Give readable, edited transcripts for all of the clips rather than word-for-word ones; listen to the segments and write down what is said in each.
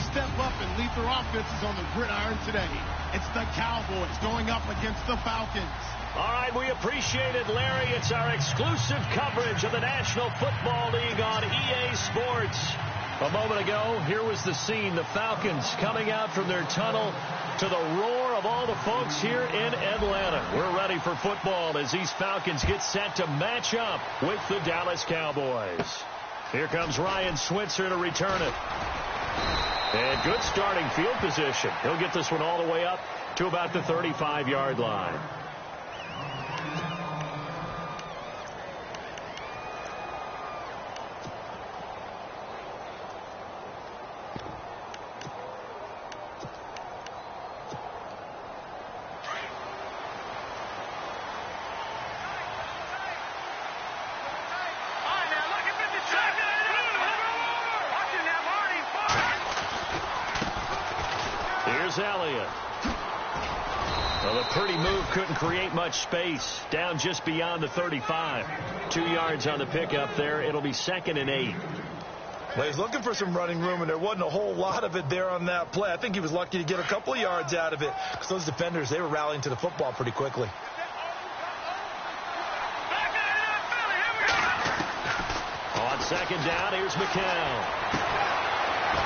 step up and lead their offenses on the gridiron today. It's the Cowboys going up against the Falcons. All right, we appreciate it, Larry. It's our exclusive coverage of the National Football League on EA Sports. A moment ago, here was the scene. The Falcons coming out from their tunnel to the roar of all the folks here in Atlanta. We're ready for football as these Falcons get set to match up with the Dallas Cowboys. Here comes Ryan Switzer to return it. And good starting field position. He'll get this one all the way up to about the 35-yard line. Elliott. Well, a pretty move couldn't create much space. Down just beyond the 35. 2 yards on the pickup there. It'll be 2nd and 8. Well, he's looking for some running room, and there wasn't a whole lot of it there on that play. I think he was lucky to get a couple of yards out of it because those defenders, they were rallying to the football pretty quickly. On 2nd down, here's McCown.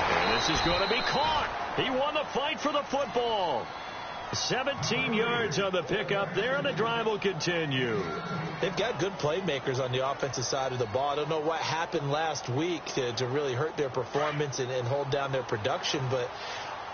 And this is going to be caught. He won the fight for the football. 17 yards on the pickup there, and the drive will continue. They've got good playmakers on the offensive side of the ball. I don't know what happened last week to really hurt their performance and hold down their production, but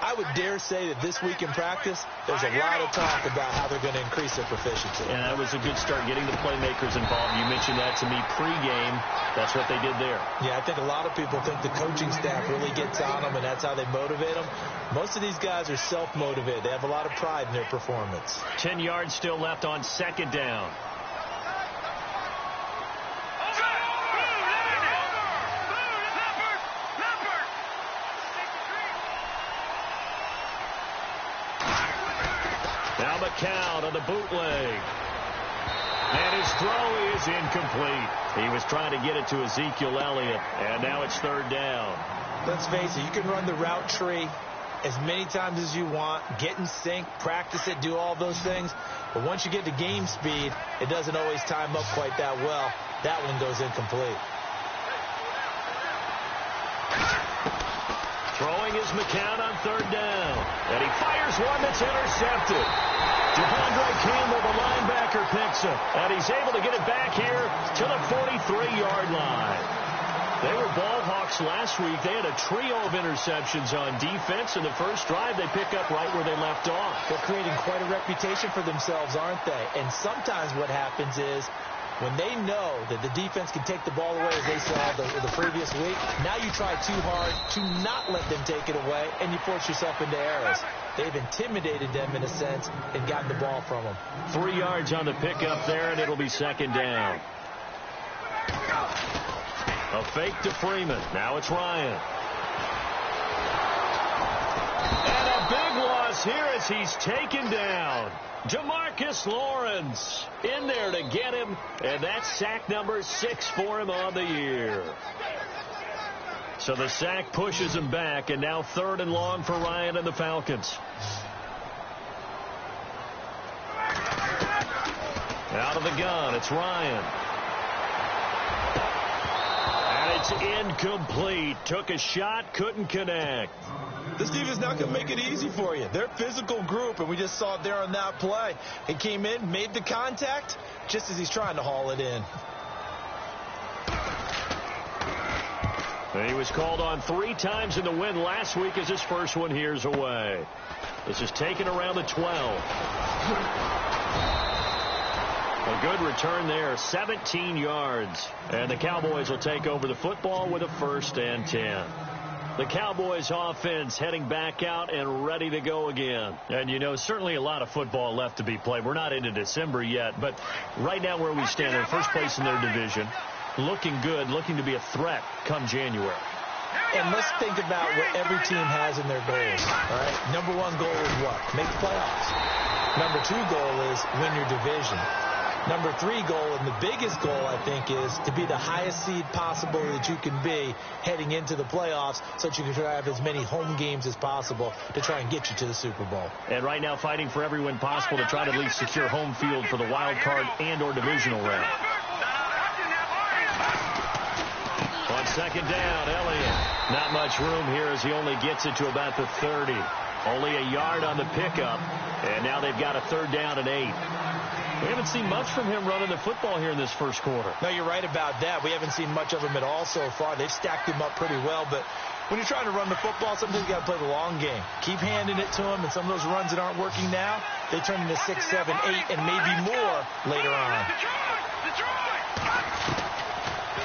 I would dare say that this week in practice, there's a lot of talk about how they're going to increase their proficiency. And that was a good start, getting the playmakers involved. You mentioned that to me pregame. That's what they did there. Yeah, I think a lot of people think the coaching staff really gets on them, and that's how they motivate them. Most of these guys are self-motivated. They have a lot of pride in their performance. 10 yards still left on 2nd down. Now McCown on the bootleg. And his throw is incomplete. He was trying to get it to Ezekiel Elliott, and now it's 3rd down. Let's face it, you can run the route tree as many times as you want, get in sync, practice it, do all those things. But once you get to game speed, it doesn't always time up quite that well. That one goes incomplete. Throwing is McCown on 3rd down. And he fires one that's intercepted. Devondre Campbell, the linebacker, picks it. And he's able to get it back here to the 43-yard line. They were ball hawks last week. They had a trio of interceptions on defense. In the first drive, they pick up right where they left off. They're creating quite a reputation for themselves, aren't they? And sometimes what happens is when they know that the defense can take the ball away, as they saw the previous week, now you try too hard to not let them take it away, and you force yourself into errors. They've intimidated them, in a sense, and gotten the ball from them. 3 yards on the pickup there, and it'll be 2nd down. A fake to Freeman. Now it's Ryan. And a big loss here as he's taken down. Jamarcus Lawrence in there to get him, and that's sack number 6 for him on the year. So the sack pushes him back, and now 3rd and long for Ryan and the Falcons. Out of the gun, it's Ryan. And it's incomplete. Took a shot, couldn't connect. This defense is not going to make it easy for you. They're a physical group, and we just saw it there on that play. He came in, made the contact, just as he's trying to haul it in. And he was called on 3 times in the win last week as his first one here's away. This is taken around the 12. A good return there, 17 yards. And the Cowboys will take over the football with a 1st and 10. The Cowboys offense heading back out and ready to go again. And, you know, certainly a lot of football left to be played. We're not into December yet, but right now where we stand, in first place in their division, looking good, looking to be a threat come January. And let's think about what every team has in their goals. All right? Number 1 goal is what? Make the playoffs. Number 2 goal is win your division. Number 3 goal, and the biggest goal, I think, is to be the highest seed possible that you can be heading into the playoffs so that you can try to have as many home games as possible to try and get you to the Super Bowl. And right now fighting for every win possible to try to at least secure home field for the wild card and or divisional round. On second down, Elliott. Not much room here as he only gets it to about the 30. Only a yard on the pickup, and now they've got a 3rd down and 8. We haven't seen much from him running the football here in this first quarter. No, you're right about that. We haven't seen much of him at all so far. They've stacked him up pretty well, but when you're trying to run the football, sometimes you got to play the long game. Keep handing it to him, and some of those runs that aren't working now, they turn into 6, 7, 8, and maybe more later on.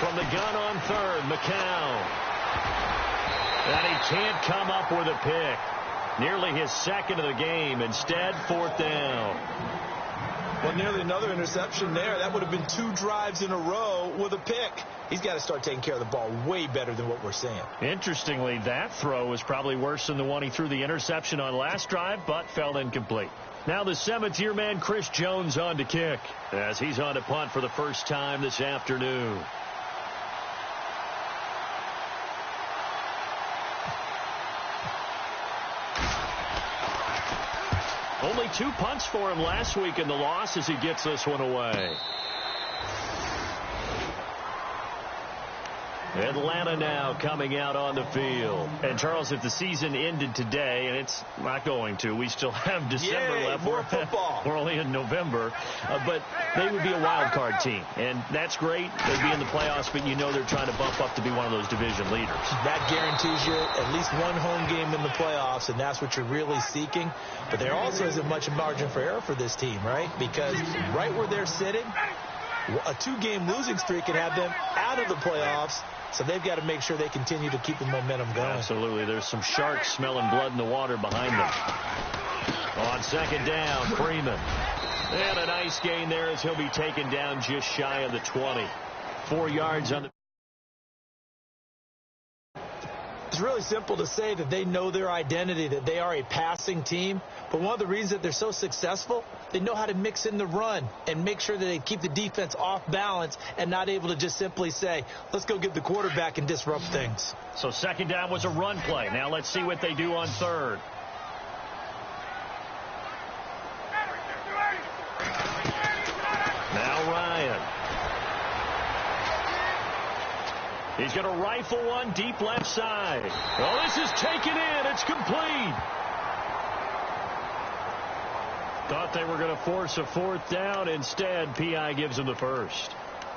From the gun on 3rd, McCown. And he can't come up with a pick. Nearly his 2nd of the game. Instead, 4th down. Well, nearly another interception there. That would have been 2 drives in a row with a pick. He's got to start taking care of the ball way better than what we're seeing. Interestingly, that throw was probably worse than the one he threw the interception on last drive, but fell incomplete. Now the 7th-year man, Chris Jones, on to kick, as he's on to punt for the first time this afternoon. Only 2 punts for him last week in the loss as he gets this one away. Atlanta now coming out on the field. And, Charles, if the season ended today, and it's not going to, we still have December left. More football. We're only in November. But they would be a wild card team. And that's great. They'd be in the playoffs, but you know they're trying to bump up to be one of those division leaders. That guarantees you at least one home game in the playoffs, and that's what you're really seeking. But there also isn't much margin for error for this team, right? Because right where they're sitting, a 2-game losing streak can have them out of the playoffs. So they've got to make sure they continue to keep the momentum going. Absolutely. There's some sharks smelling blood in the water behind them. On second down, Freeman. And a nice gain there as he'll be taken down just shy of the 20. 4 yards on the... It's really simple to say that they know their identity, that they are a passing team. But one of the reasons that they're so successful, they know how to mix in the run and make sure that they keep the defense off balance and not able to just simply say, let's go get the quarterback and disrupt things. So second down was a run play. Now let's see what they do on 3rd. Now Ryan. He's going to rifle one deep left side. Well, this is taken in. It's complete. Thought they were going to force a 4th down. Instead, P.I. gives him the first.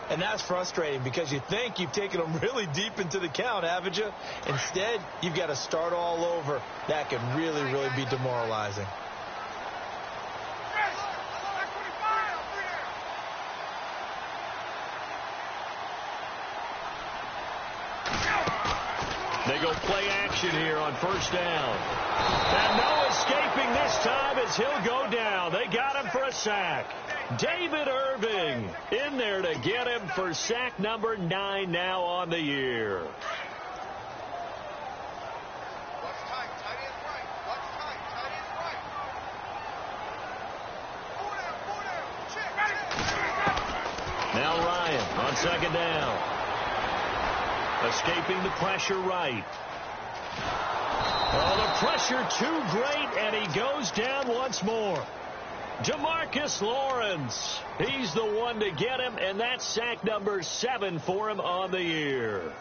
And that's frustrating because you think you've taken them really deep into the count, haven't you? Instead, you've got to start all over. That can really, really be demoralizing. They go play action here on 1st down. And no escaping this time as he'll go down. They got him for a sack. David Irving in there to get him for sack number 9 now on the year. Now Ryan on second down. Escaping the pressure right. Oh, the pressure too great, and he goes down once more. DeMarcus Lawrence. He's the one to get him, and that's sack number 7 for him on the year.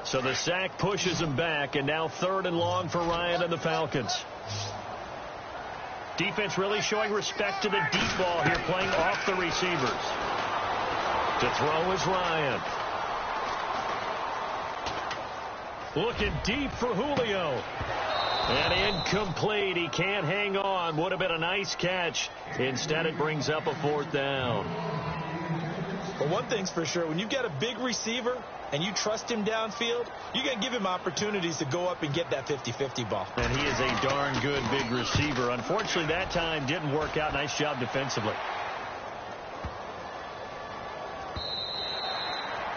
So the sack pushes him back, and now 3rd and long for Ryan and the Falcons. Defense really showing respect to the deep ball here, playing off the receivers. To throw is Ryan. Looking deep for Julio. And incomplete. He can't hang on. Would have been a nice catch. Instead, it brings up a 4th down. Well, one thing's for sure. When you've got a big receiver and you trust him downfield, you got to give him opportunities to go up and get that 50-50 ball. And he is a darn good big receiver. Unfortunately, that time didn't work out. Nice job defensively.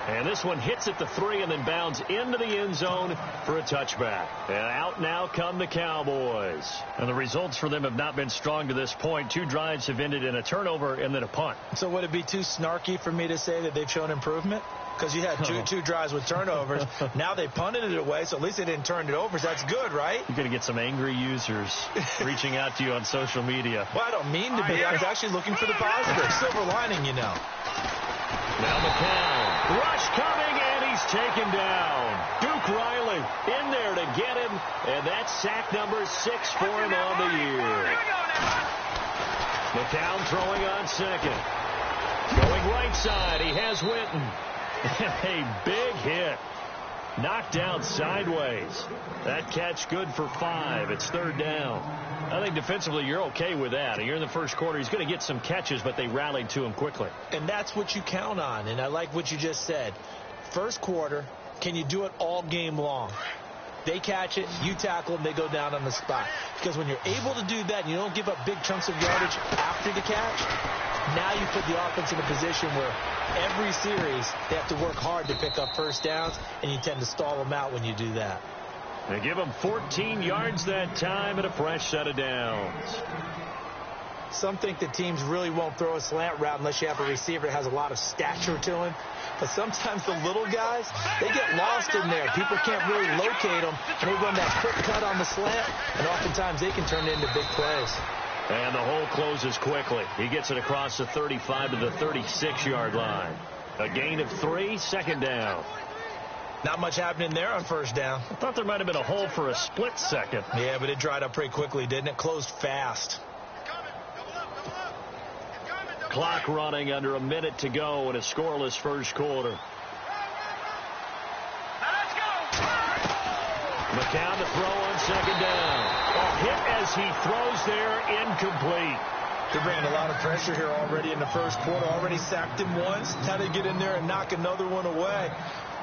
And this one hits at the 3 and then bounds into the end zone for a touchback. And out now come the Cowboys. And the results for them have not been strong to this point. 2 drives have ended in a turnover and then a punt. So would it be too snarky for me to say that they've shown improvement? Because you had two drives with turnovers. Now they punted it away, so at least they didn't turn it over. So that's good, right? You're going to get some angry users reaching out to you on social media. Well, I don't mean to be. I was actually looking for the positive. Silver lining, you know. Now McCown. Rush coming, and he's taken down. Duke Riley in there to get him, and that's sack number 6 for him on the year. McCown throwing on second. Going right side, he has Winton. A big hit. Knocked down sideways. That catch good for 5. It's 3rd down. I think defensively you're okay with that. You're in the first quarter. He's going to get some catches, but they rallied to him quickly. And that's what you count on. And I like what you just said. First quarter, can you do it all game long? They catch it, you tackle them, they go down on the spot. Because when you're able to do that and you don't give up big chunks of yardage after the catch, now you put the offense in a position where every series they have to work hard to pick up first downs, and you tend to stall them out when you do that. They give them 14 yards that time and a fresh set of downs. Some think that teams really won't throw a slant route unless you have a receiver that has a lot of stature to him. But sometimes the little guys, they get lost in there. People can't really locate them, and they run that quick cut on the slant, and oftentimes they can turn it into big plays. And the hole closes quickly. He gets it across the 35 to the 36-yard line. A gain of 3, 2nd down. Not much happening there on first down. I thought there might have been a hole for a split second. Yeah, but it dried up pretty quickly, didn't it? Closed fast. Clock running, under a minute to go in a scoreless first quarter. McCown to throw on 2nd down. A hit as he throws there, incomplete. They ran a lot of pressure here already in the first quarter. Already sacked him once. How they get in there and knock another one away?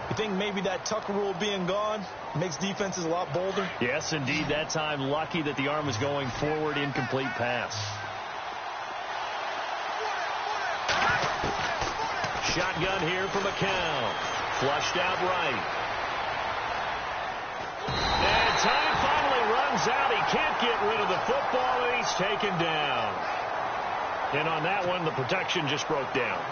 You think maybe that Tucker rule being gone makes defenses a lot bolder? Yes, indeed. That time lucky that the arm was going forward, incomplete pass. Shotgun here for McCown. Flushed out right. And time finally runs out. He can't get rid of the football, and he's taken down. And on that one, the protection just broke down.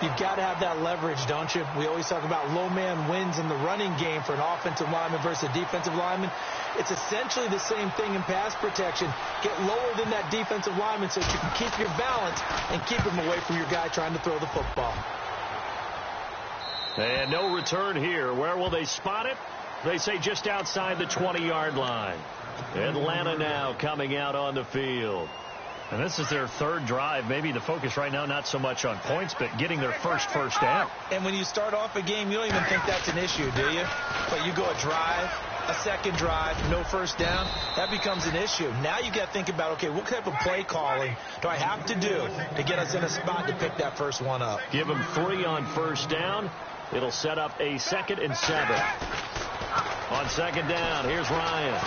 You've got to have that leverage, don't you? We always talk about low man wins in the running game for an offensive lineman versus a defensive lineman. It's essentially the same thing in pass protection. Get lower than that defensive lineman so that you can keep your balance and keep him away from your guy trying to throw the football. And no return here. Where will they spot it? They say just outside the 20-yard line. Atlanta now coming out on the field. And this is their 3rd drive. Maybe the focus right now not so much on points, but getting their first down. And when you start off a game, you don't even think that's an issue, do you? But you go a drive, a 2nd drive, no first down, that becomes an issue. Now you got to think about, okay, what type of play calling do I have to do to get us in a spot to pick that first one up? Give them 3 on first down. It'll set up a 2nd and 7. On 2nd down, here's Ryan.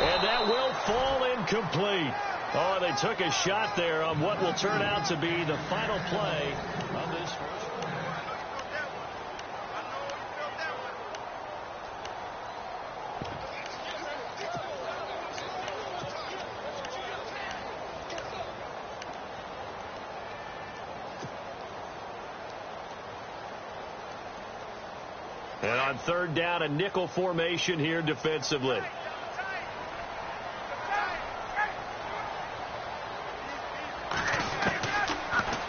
And that will fall incomplete. Oh, they took a shot there on what will turn out to be the final play of this first. And on 3rd down, a nickel formation here defensively.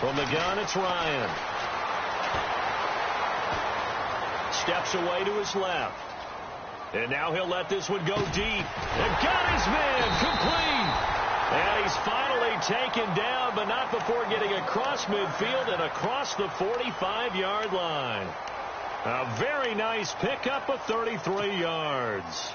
From the gun, it's Ryan. Steps away to his left. And now he'll let this one go deep. And got his man complete. And he's finally taken down, but not before getting across midfield and across the 45-yard line. A very nice pickup of 33 yards.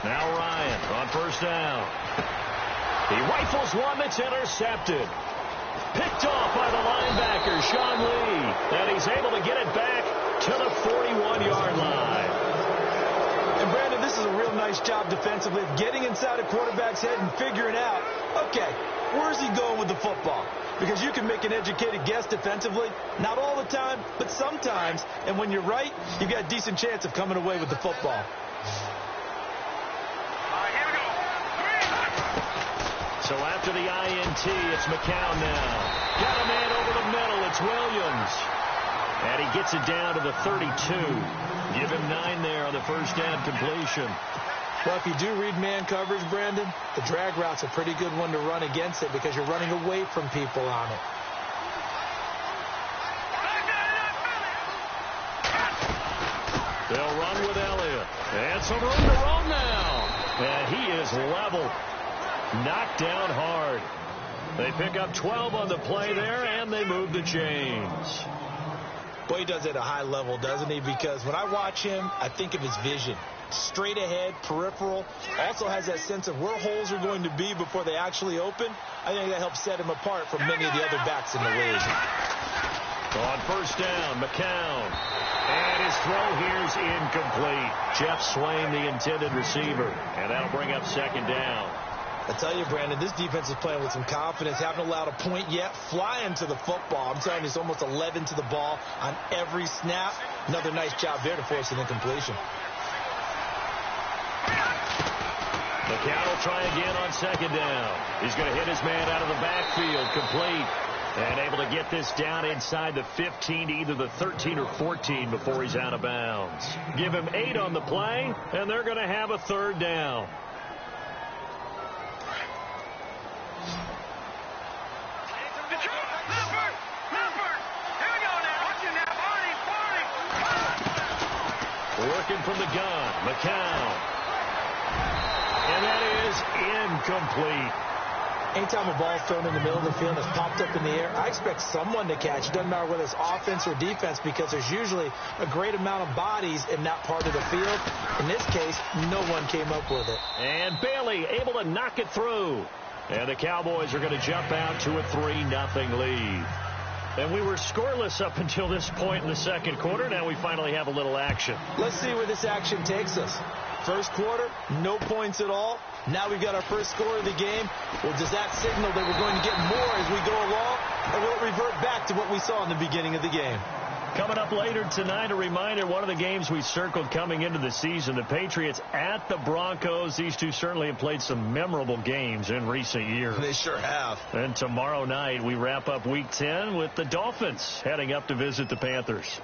Now Ryan on first down. He rifles one that's intercepted. Picked off by the linebacker, Sean Lee. And he's able to get it back to the 41-yard line. And, Brandon, this is a real nice job defensively of getting inside a quarterback's head and figuring out, okay, where's he going with the football? Because you can make an educated guess defensively. Not all the time, but sometimes. And when you're right, you've got a decent chance of coming away with the football. So after the INT, it's McCown now. Got a man over the middle. It's Williams. And he gets it down to the 32. Give him 9 there on the first down completion. Well, if you do read man coverage, Brandon, the drag route's a pretty good one to run against it because you're running away from people on it. They'll run with Elliott. And some room to run now. And he is level. Knocked down hard. They pick up 12 on the play there, and they move the chains. Boy, he does it at a high level, doesn't he? Because when I watch him, I think of his vision. Straight ahead, peripheral. Also has that sense of where holes are going to be before they actually open. I think that helps set him apart from many of the other backs in the league. On first down, McCown. And his throw here's incomplete. Jeff Swain, the intended receiver. And that'll bring up second down. I tell you, Brandon, this defense is playing with some confidence. Haven't allowed a point yet. Flying to the football. I'm telling you, it's almost 11 to the ball on every snap. Another nice job there to force an incompletion. McCown will try again on second down. He's going to hit his man out of the backfield. Complete. And able to get this down inside the 15 to either the 13 or 14 before he's out of bounds. Give him 8 on the play, and they're going to have a third down. Working from the gun, McCown. And that is incomplete. Anytime a ball's thrown in the middle of the field and it's popped up in the air, I expect someone to catch. It doesn't matter whether it's offense or defense because there's usually a great amount of bodies in that part of the field. In this case, no one came up with it. And Bailey able to knock it through. And the Cowboys are going to jump out to a 3-0 lead. And we were scoreless up until this point in the second quarter. Now we finally have a little action. Let's see where this action takes us. First quarter, no points at all. Now we've got our first score of the game. Well, does that signal that we're going to get more as we go along? Or will it revert back to what we saw in the beginning of the game? Coming up later tonight, a reminder, one of the games we circled coming into the season, the Patriots at the Broncos. These two certainly have played some memorable games in recent years. They sure have. And tomorrow night, we wrap up Week 10 with the Dolphins heading up to visit the Panthers.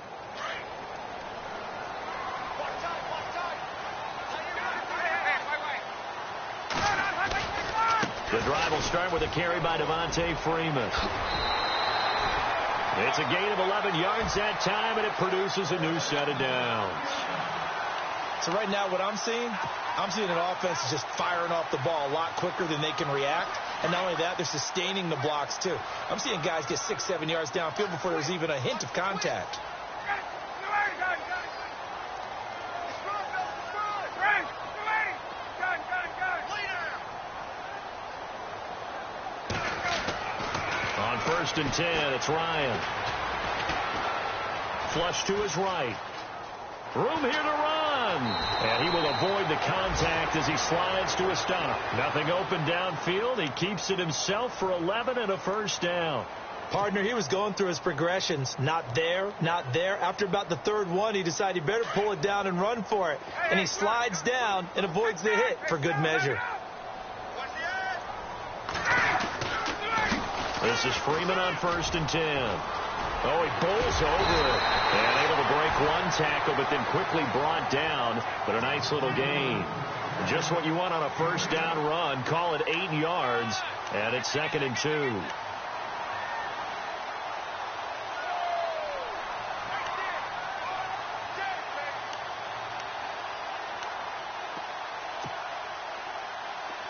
The drive will start with a carry by Devontae Freeman. It's a gain of 11 yards that time, and it produces a new set of downs. So right now what I'm seeing an offense just firing off the ball a lot quicker than they can react. And not only that, they're sustaining the blocks too. I'm seeing guys get 6-7 yards downfield before there's even a hint of contact. On first and 10, it's Ryan. Flush to his right. Room here to run. And he will avoid the contact as he slides to a stop. Nothing open downfield. He keeps it himself for 11 and a first down. Partner, he was going through his progressions. Not there, not there. After about the third one, he decided he better pull it down and run for it. And he slides down and avoids the hit for good measure. This is Freeman on first and 10. Oh, he pulls over it. And able to break one tackle, but then quickly brought down. But a nice little gain. Just what you want on a first down run. Call it 8 yards. And it's 2nd and 2.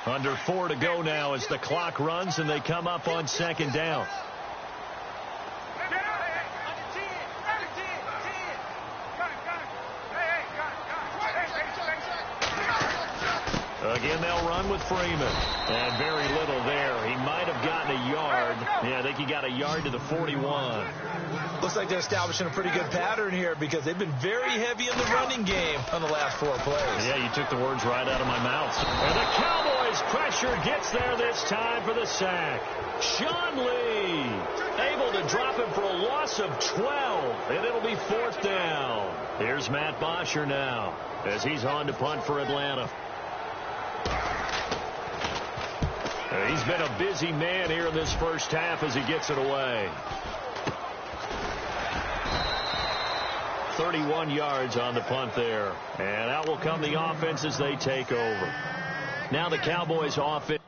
Under 4 to go now as the clock runs and they come up on second down. Again, they'll run with Freeman. And very little there. He might have gotten a yard. Yeah, I think he got a yard to the 41. Looks like they're establishing a pretty good pattern here because they've been very heavy in the running game on the last 4 plays. Yeah, you took the words right out of my mouth. And the Cowboys' pressure gets there this time for the sack. Sean Lee able to drop him for a loss of 12, and it'll be 4th down. Here's Matt Bosher now as he's on to punt for Atlanta. He's been a busy man here in this first half as he gets it away. 31 yards on the punt there. And out will come the offense as they take over. Now the Cowboys offense.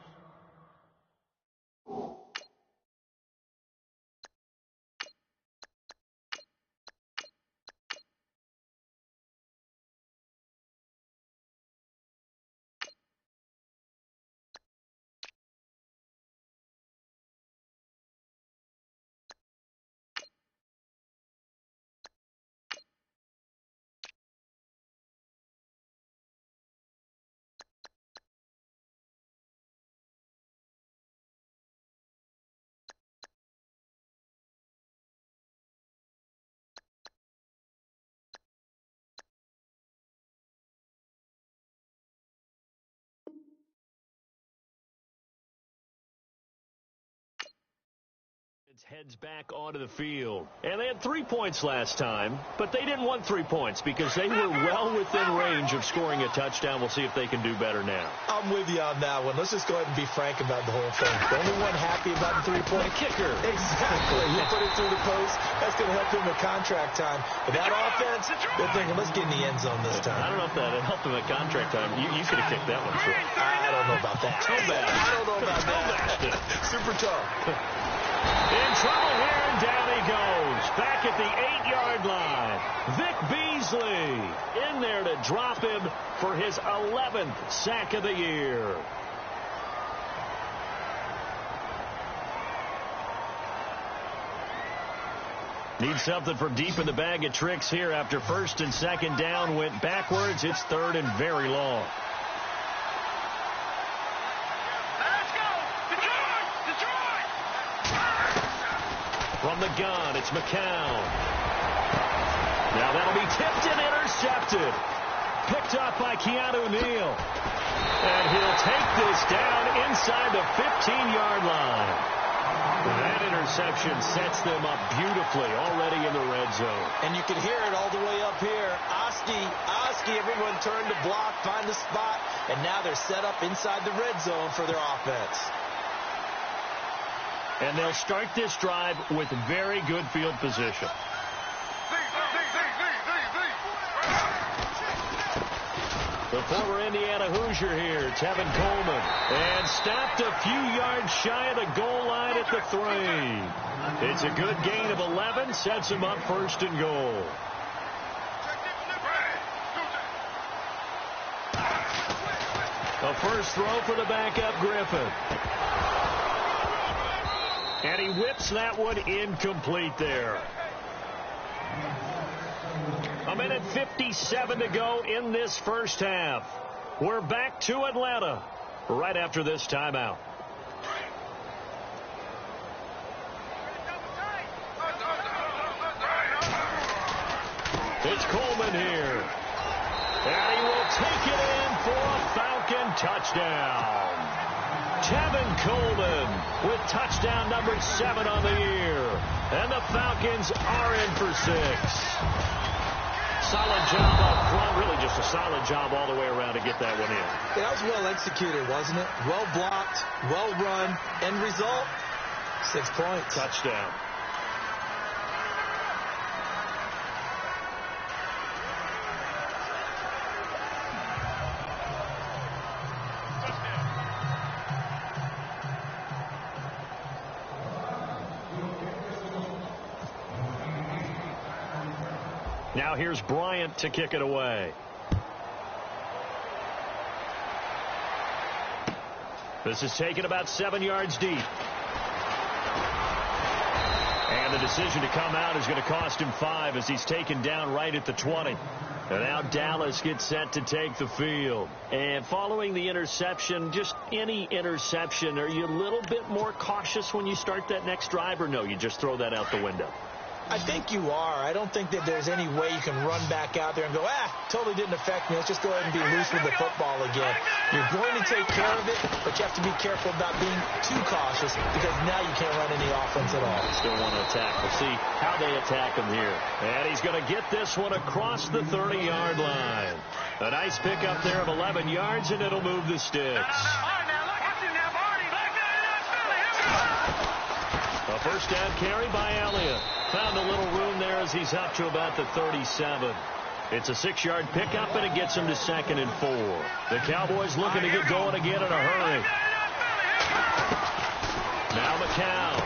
Heads back onto the field. And they had 3 points last time, but they didn't want 3 points because they were well within range of scoring a touchdown. We'll see if they can do better now. I'm with you on that one. Let's just go ahead and be frank about the whole thing. The only one happy about the 3-point kicker. Exactly. You put it through the post. That's going to help him with contract time. But that offense, they're thinking, let's get in the end zone this time. I don't know if that helped him at contract time. You could have kicked that one through. I don't know about that. Too bad. I don't know about that. Super tough. In trouble here, and down he goes. Back at the 8-yard line. Vic Beasley in there to drop him for his 11th sack of the year. Need something from deep in the bag of tricks here after 1st and 2nd down went backwards. It's 3rd and very long. From the gun, it's McCown. Now that'll be tipped and intercepted. Picked up by Keanu Neal. And he'll take this down inside the 15-yard line. That interception sets them up beautifully already in the red zone. And you can hear it all the way up here. Oski, everyone turned to block, find the spot, and now they're set up inside the red zone for their offense. And they'll start this drive with very good field position. The former Indiana Hoosier here, Tevin Coleman. And stopped a few yards shy of the goal line at the 3. It's a good gain of 11, sets him up 1st and goal. A first throw for the backup Griffin. And he whips that one incomplete there. 1:57 to go in this first half. We're back to Atlanta right after this timeout. It's Coleman here. And he will take it in for a Falcon touchdown. Tevin Coleman with touchdown number 7 on the year. And the Falcons are in for 6. Solid job up front. Really just a solid job all the way around to get that one in. That was well executed, wasn't it? Well blocked, well run. End result, 6 points. Touchdown. Now here's Bryant to kick it away. This is taken about 7 yards deep. And the decision to come out is going to cost him 5 as he's taken down right at the 20. And now Dallas gets set to take the field. And following the interception, just any interception, are you a little bit more cautious when you start that next drive, or no, you just throw that out the window? I think you are. I don't think that there's any way you can run back out there and go, totally didn't affect me. Let's just go ahead and be loose with the football again. You're going to take care of it, but you have to be careful about being too cautious because now you can't run any offense at all. Still want to attack. We'll see how they attack him here. And he's going to get this one across the 30-yard line. A nice pickup there of 11 yards, and it'll move the sticks. A first down carry by Elliott. Found a little room there as he's up to about the 37. It's a 6-yard pickup, and it gets him to 2nd and 4. The Cowboys looking to get going again in a hurry. Now McCown.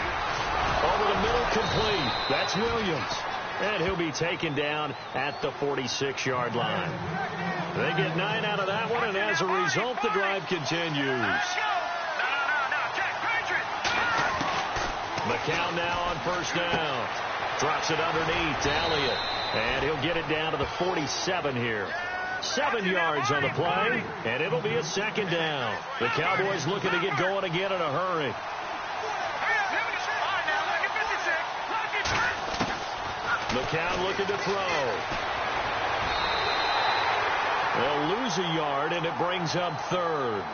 Over the middle, complete. That's Williams. And he'll be taken down at the 46-yard line. They get 9 out of that one, and as a result, the drive continues. McCown now on first down. Drops it underneath to Elliott. And he'll get it down to the 47 here. 7 yards on the play, and it'll be a 2nd down. The Cowboys looking to get going again in a hurry. McCown looking to throw. They'll lose a yard, and it brings up 3rd.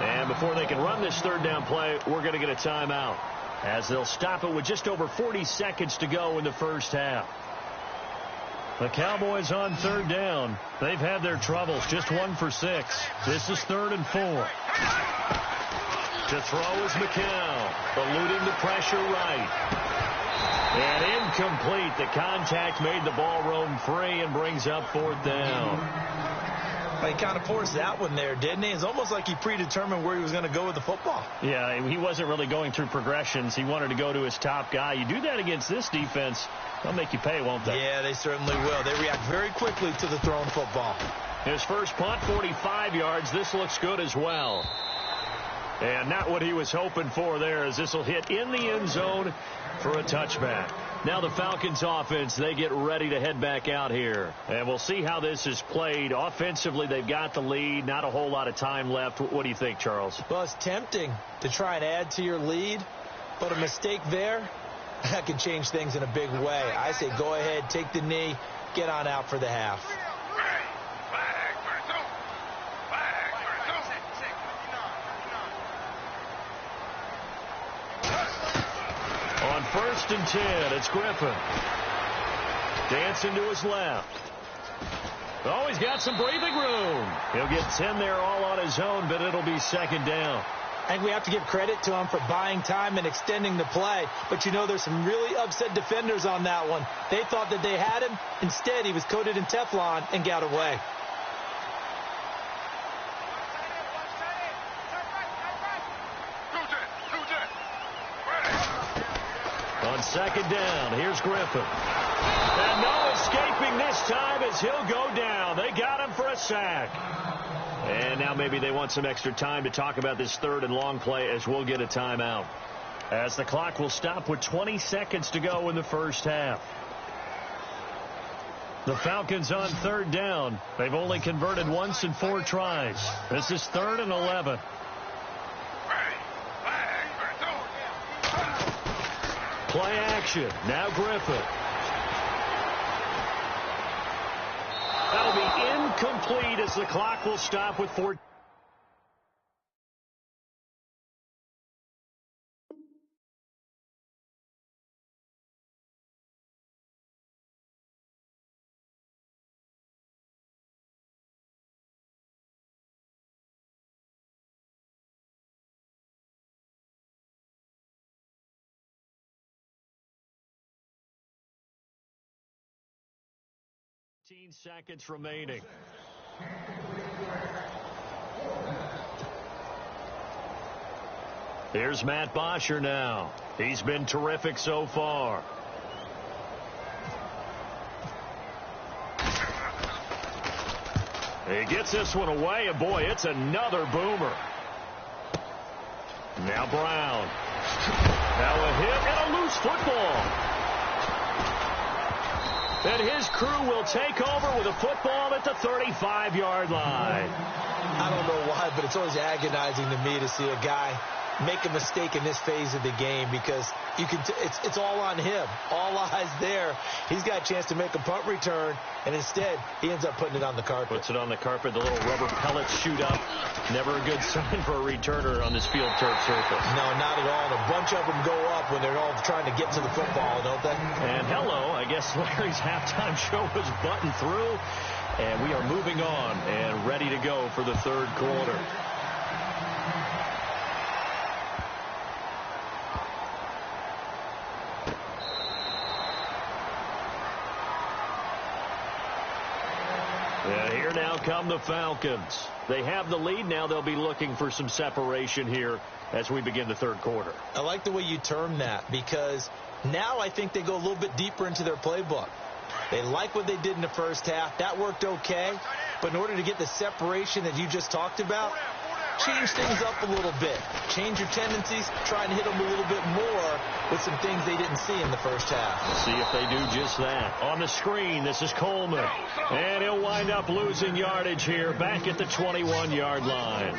And before they can run this 3rd down play, we're going to get a timeout, as they'll stop it with just over 40 seconds to go in the first half. The Cowboys on 3rd down. They've had their troubles, just 1 for 6. This is 3rd and 4. To throw is McCown, eluding the pressure right. And incomplete. The contact made the ball roam free and brings up 4th down. He kind of forced that one there, didn't he? It's almost like he predetermined where he was going to go with the football. Yeah, he wasn't really going through progressions. He wanted to go to his top guy. You do that against this defense, they'll make you pay, won't they? Yeah, they certainly will. They react very quickly to the thrown football. His first punt, 45 yards. This looks good as well. And not what he was hoping for there, as this will hit in the end zone for a touchback. Now the Falcons offense, they get ready to head back out here. And we'll see how this is played. Offensively, they've got the lead. Not a whole lot of time left. What do you think, Charles? Well, it's tempting to try and add to your lead, but a mistake there, that can change things in a big way. I say go ahead, take the knee, get on out for the half. On 1st and 10, it's Griffin. Dancing to his left. Oh, he's got some breathing room. He'll get 10 there all on his own, but it'll be 2nd down. I think we have to give credit to him for buying time and extending the play. But, you know, there's some really upset defenders on that one. They thought that they had him. Instead, he was coated in Teflon and got away. On 2nd down, here's Griffin. And no escaping this time as he'll go down. They got him for a sack. And now maybe they want some extra time to talk about this 3rd and long play, as we'll get a timeout, as the clock will stop with 20 seconds to go in the first half. The Falcons on 3rd down. They've only converted once in 4 tries. This is 3rd and 11. Play action. Now Griffin. That'll be incomplete as the clock will stop with 4. Seconds remaining. Here's Matt Bosher now. He's been terrific so far. He gets this one away, and boy, it's another boomer. Now Brown. Now a hit and a loose football. And his crew will take over with a football at the 35-yard line. I don't know why, but it's always agonizing to me to see a guy make a mistake in this phase of the game, because you can it's all on him. All eyes there. He's got a chance to make a punt return, and instead he ends up putting it on the carpet. Puts it on the carpet. The little rubber pellets shoot up. Never a good sign for a returner on this field turf surface. No, not at all. And a bunch of them go up when they're all trying to get to the football, don't they? And hello, I guess Larry's halftime show was buttoned through, and we are moving on and ready to go for the third quarter. And here now come the Falcons. They have the lead. Now they'll be looking for some separation here as we begin the third quarter. I like the way you term that, because now I think they go a little bit deeper into their playbook. They like what they did in the first half. That worked okay. But in order to get the separation that you just talked about, change things up a little bit. Change your tendencies. Try and hit them a little bit more with some things they didn't see in the first half. Let's see if they do just that. On the screen, this is Coleman. And he'll wind up losing yardage here back at the 21-yard line.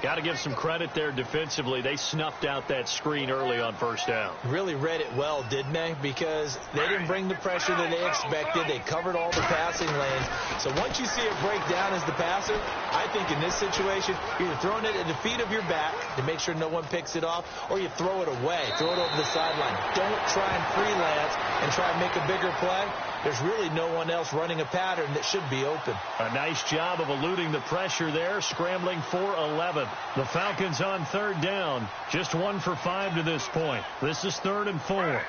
Got to give some credit there defensively. They snuffed out that screen early on first down. Really read it well, didn't they? Because they didn't bring the pressure that they expected. They covered all the passing lanes. So once you see it break down as the passer, I think in this situation, you're either throwing it at the feet of your back to make sure no one picks it off, or you throw it away. Throw it over the sideline. Don't try and freelance and try and make a bigger play. There's really no one else running a pattern that should be open. A nice job of eluding the pressure there, scrambling for 11. The Falcons on third down, just 1 for 5 to this point. This is 3rd and 4.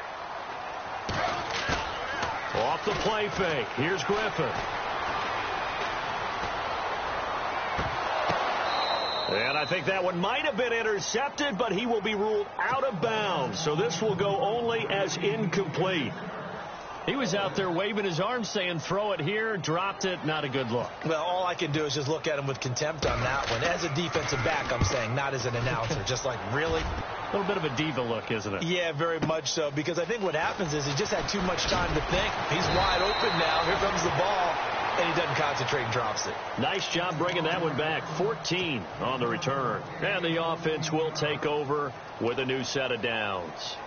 Off the play fake. Here's Griffin. And I think that one might have been intercepted, but he will be ruled out of bounds. So this will go only as incomplete. He was out there waving his arms saying, throw it here, dropped it, not a good look. Well, all I can do is just look at him with contempt on that one. As a defensive back, I'm saying, not as an announcer. Just like, really? A little bit of a diva look, isn't it? Yeah, very much so. Because I think what happens is he just had too much time to think. He's wide open now. Here comes the ball. And he doesn't concentrate and drops it. Nice job bringing that one back. 14 on the return. And the offense will take over with a new set of downs.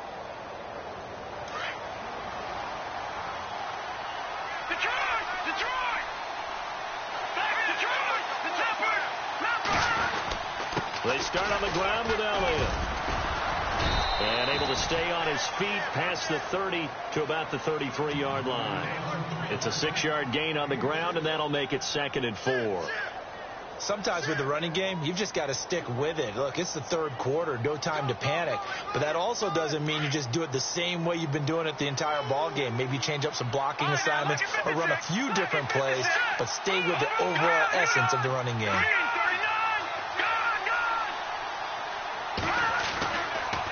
They start on the ground with Elliott. And able to stay on his feet past the 30 to about the 33-yard line. It's a 6-yard gain on the ground, and that'll make it 2nd and 4. Sometimes with the running game, you've just got to stick with it. Look, it's the third quarter, no time to panic. But that also doesn't mean you just do it the same way you've been doing it the entire ball game. Maybe change up some blocking assignments or run a few different plays, but stay with the overall essence of the running game.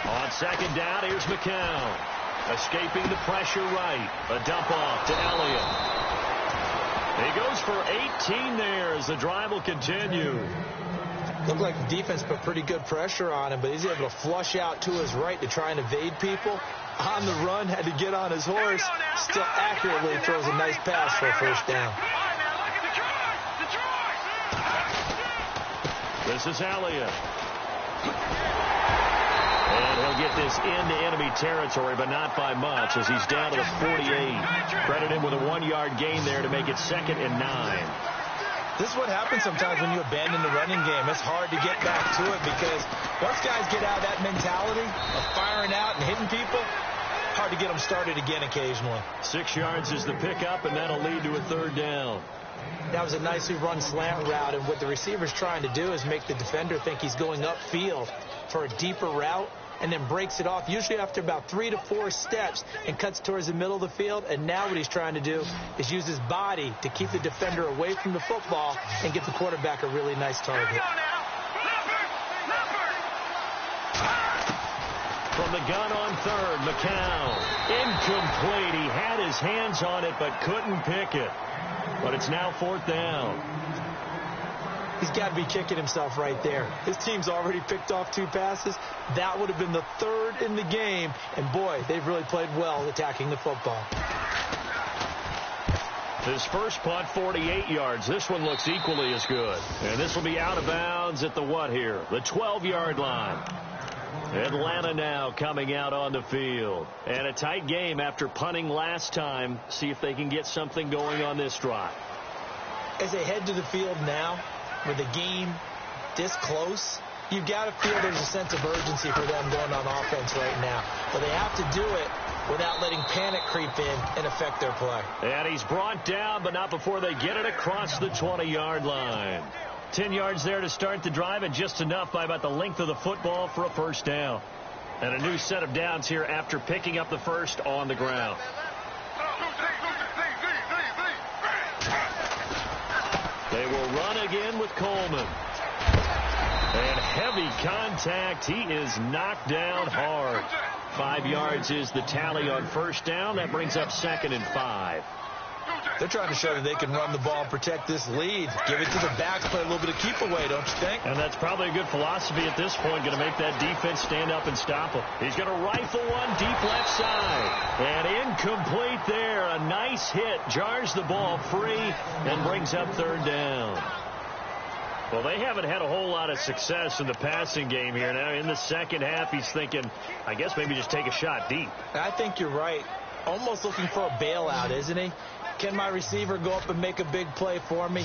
On second down, here's McCown. Escaping the pressure right. A dump off to Elliott. He goes for 18 there as the drive will continue. Looked like the defense put pretty good pressure on him, but he's able to flush out to his right to try and evade people. On the run, had to get on his horse. Still accurately throws a nice pass for a first down. This is Elliott. And he'll get this into enemy territory, but not by much, as he's down to the 48. Credit him with a 1-yard gain there to make it 2nd and 9. This is what happens sometimes when you abandon the running game. It's hard to get back to it because once guys get out of that mentality of firing out and hitting people, hard to get them started again occasionally. 6 yards is the pickup, and that'll lead to a 3rd down. That was a nicely run slant route, and what the receiver's trying to do is make the defender think he's going upfield for a deeper route, and then breaks it off, usually after about 3 to 4 steps, and cuts towards the middle of the field. And now what he's trying to do is use his body to keep the defender away from the football and get the quarterback a really nice target. From the gun on 3rd, McCown. Incomplete. He had his hands on it but couldn't pick it. But it's now 4th down. He's got to be kicking himself right there. His team's already picked off 2 passes. That would have been the 3rd in the game. And, boy, they've really played well attacking the football. His first punt, 48 yards. This one looks equally as good. And this will be out of bounds at the what here? The 12-yard line. Atlanta now coming out on the field. And a tight game after punting last time. See if they can get something going on this drive. As they head to the field now, with the game this close, you've got to feel there's a sense of urgency for them going on offense right now. But they have to do it without letting panic creep in and affect their play. And he's brought down, but not before they get it across the 20-yard line. 10 yards there to start the drive, and just enough by about the length of the football for a first down. And a new set of downs here after picking up the first on the ground. They will run again with Coleman. And heavy contact. He is knocked down hard. 5 yards is the tally on first down. That brings up 2nd and 5. They're trying to show that they can run the ball and protect this lead. Give it to the backs, play a little bit of keep away, don't you think? And that's probably a good philosophy at this point. Going to make that defense stand up and stop him. He's going to rifle one deep left side. And incomplete there. A nice hit. Jars the ball free and brings up 3rd down. Well, they haven't had a whole lot of success in the passing game here. Now, in the second half, he's thinking, I guess maybe just take a shot deep. I think you're right. Almost looking for a bailout, isn't he? Can my receiver go up and make a big play for me?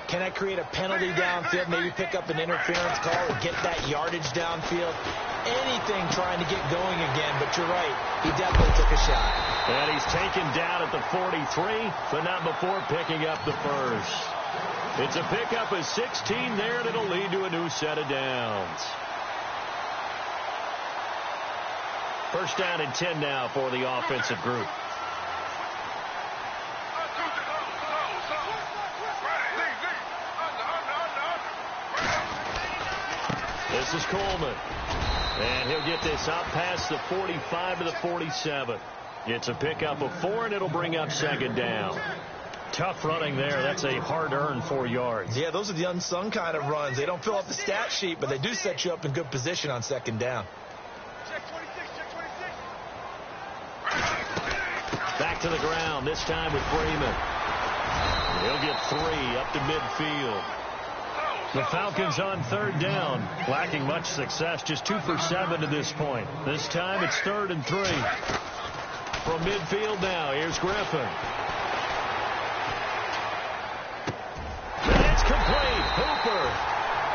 Can I create a penalty downfield, maybe pick up an interference call or get that yardage downfield? Anything trying to get going again, but you're right. He definitely took a shot. And he's taken down at the 43, but not before picking up the first. It's a pickup of 16 there, and it'll lead to a new set of downs. First down and 10 now for the offensive group. This is Coleman. And he'll get this out past the 45 to the 47. It's a pickup of 4, and it'll bring up 2nd down. Tough running there. That's a hard-earned 4 yards. Yeah, those are the unsung kind of runs. They don't fill up the stat sheet, but they do set you up in good position on 2nd down. Back to the ground, this time with Freeman. He'll get 3 up to midfield. The Falcons on 3rd down, lacking much success, just 2 for 7 to this point. This time it's 3rd and 3. From midfield now, here's Griffin. It's complete. Hooper.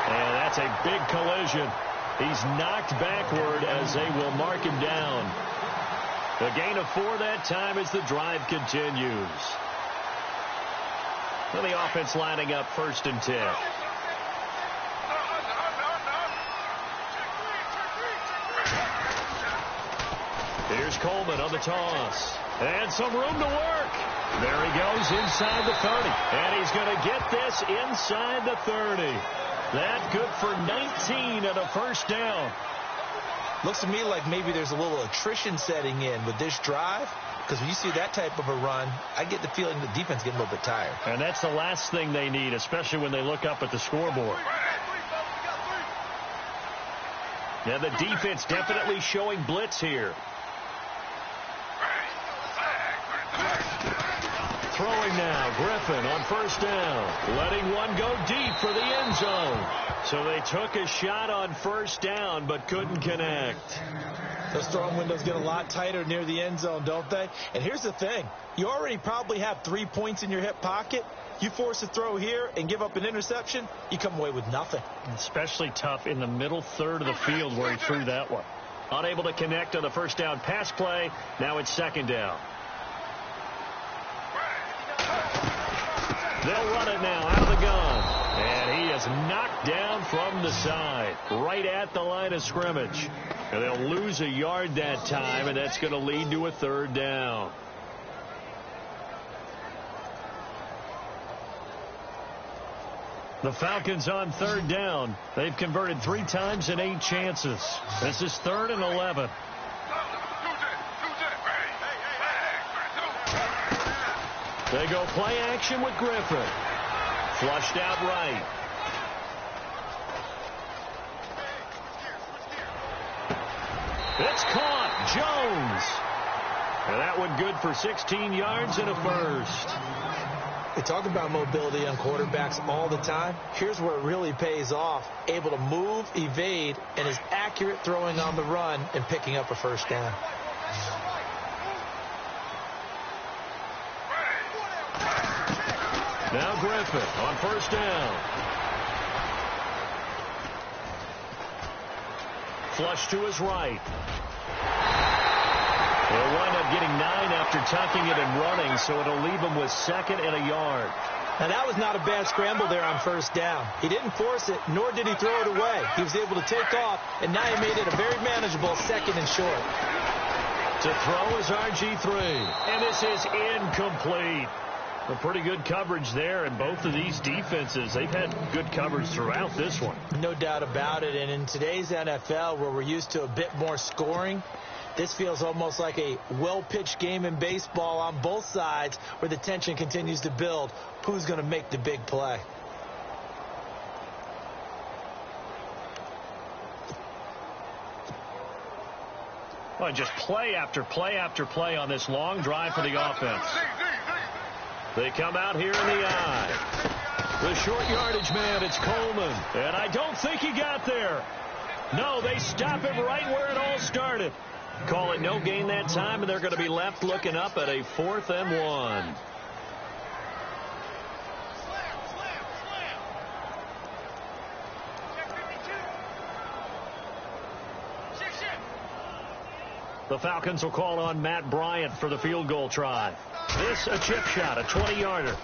And that's a big collision. He's knocked backward as they will mark him down. A gain of 4 that time as the drive continues. And the offense lining up 1st and 10. Here's Coleman on the toss. And some room to work. There he goes inside the 30. And he's going to get this inside the 30. That good for 19 and a first down. Looks to me like maybe there's a little attrition setting in with this drive. Because when you see that type of a run, I get the feeling the defense getting a little bit tired. And that's the last thing they need, especially when they look up at the scoreboard. Now the defense definitely showing blitz here. Throwing now, Griffin on first down. Letting one go deep for the end zone. So they took a shot on first down, but couldn't connect. Those throwing windows get a lot tighter near the end zone, don't they? And here's the thing. You already probably have 3 points in your hip pocket. You force a throw here and give up an interception, you come away with nothing. Especially tough in the middle third of the field where he threw that one. Unable to connect on the first down pass play. Now it's 2nd down. They'll run it now out of the gun. And he is knocked down from the side, right at the line of scrimmage. And they'll lose a yard that time, and that's going to lead to a 3rd down. The Falcons on 3rd down. They've converted 3 times in 8 chances. This is 3rd and 11. They go play action with Griffin. Flushed out right. It's caught. Jones. And that one good for 16 yards and a first. They talk about mobility on quarterbacks all the time. Here's where it really pays off. Able to move, evade, and is accurate throwing on the run and picking up a first down. Now Griffin on first down. Flush to his right. He'll wind up getting 9 after tucking it and running, so it'll leave him with 2nd and a yard. Now, that was not a bad scramble there on first down. He didn't force it, nor did he throw it away. He was able to take off, and now he made it a very manageable 2nd and short. To throw is RG3, and this is incomplete. A pretty good coverage there, and both of these defenses, they've had good coverage throughout this one. No doubt about it, and in today's NFL, where we're used to a bit more scoring, this feels almost like a well-pitched game in baseball on both sides where the tension continues to build. Who's going to make the big play? Well, just play after play after play on this long drive for the offense. They come out here in the eye. The short yardage man, it's Coleman. And I don't think he got there. No, they stop him right where it all started. Call it no gain that time, and they're going to be left looking up at a 4th and 1. The Falcons will call on Matt Bryant for the field goal try. This a chip shot, a 20-yarder.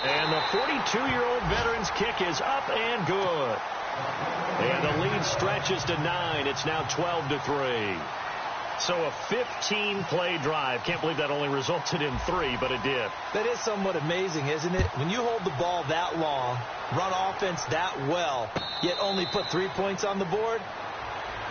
And the 42-year-old veteran's kick is up and good. And the lead stretches to 9. It's now 12-3. So a 15-play drive. Can't believe that only resulted in 3, but it did. That is somewhat amazing, isn't it? When you hold the ball that long, run offense that well, yet only put 3 points on the board,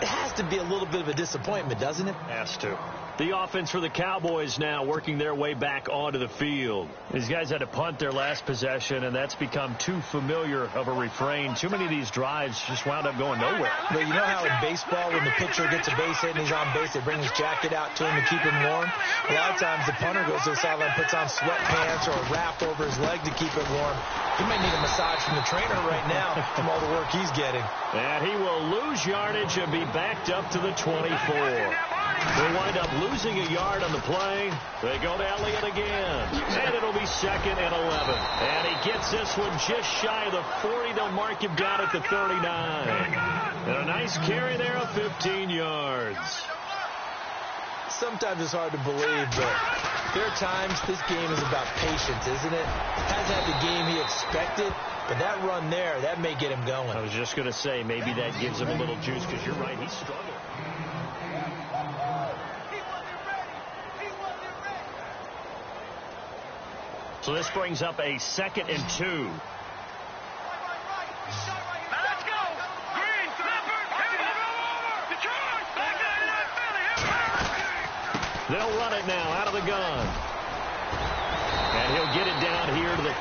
it has to be a little bit of a disappointment, doesn't it? Has to. The offense for the Cowboys now working their way back onto the field. These guys had to punt their last possession, and that's become too familiar of a refrain. Too many of these drives just wound up going nowhere. Well, you know how in baseball, when the pitcher gets a base hit and he's on base, they bring his jacket out to him to keep him warm? A lot of times the punter goes to the sideline, puts on sweatpants or a wrap over his leg to keep it warm. He might need a massage from the trainer right now from all the work he's getting. And he will lose yardage and be backed up to the 24. They'll wind up losing a yard on the play. They go to Elliott again. And it'll be 2nd and 11. And he gets this one just shy of the 40. They'll mark him down at the 39. And a nice carry there of 15 yards. Sometimes it's hard to believe, but there are times this game is about patience, isn't it? Hasn't had the game he expected, but that run there, that may get him going. I was just going to say, maybe that gives him a little juice, because you're right, he struggled. So this brings up a 2nd and 2. They'll run it now out of the gun. And he'll get it down here to the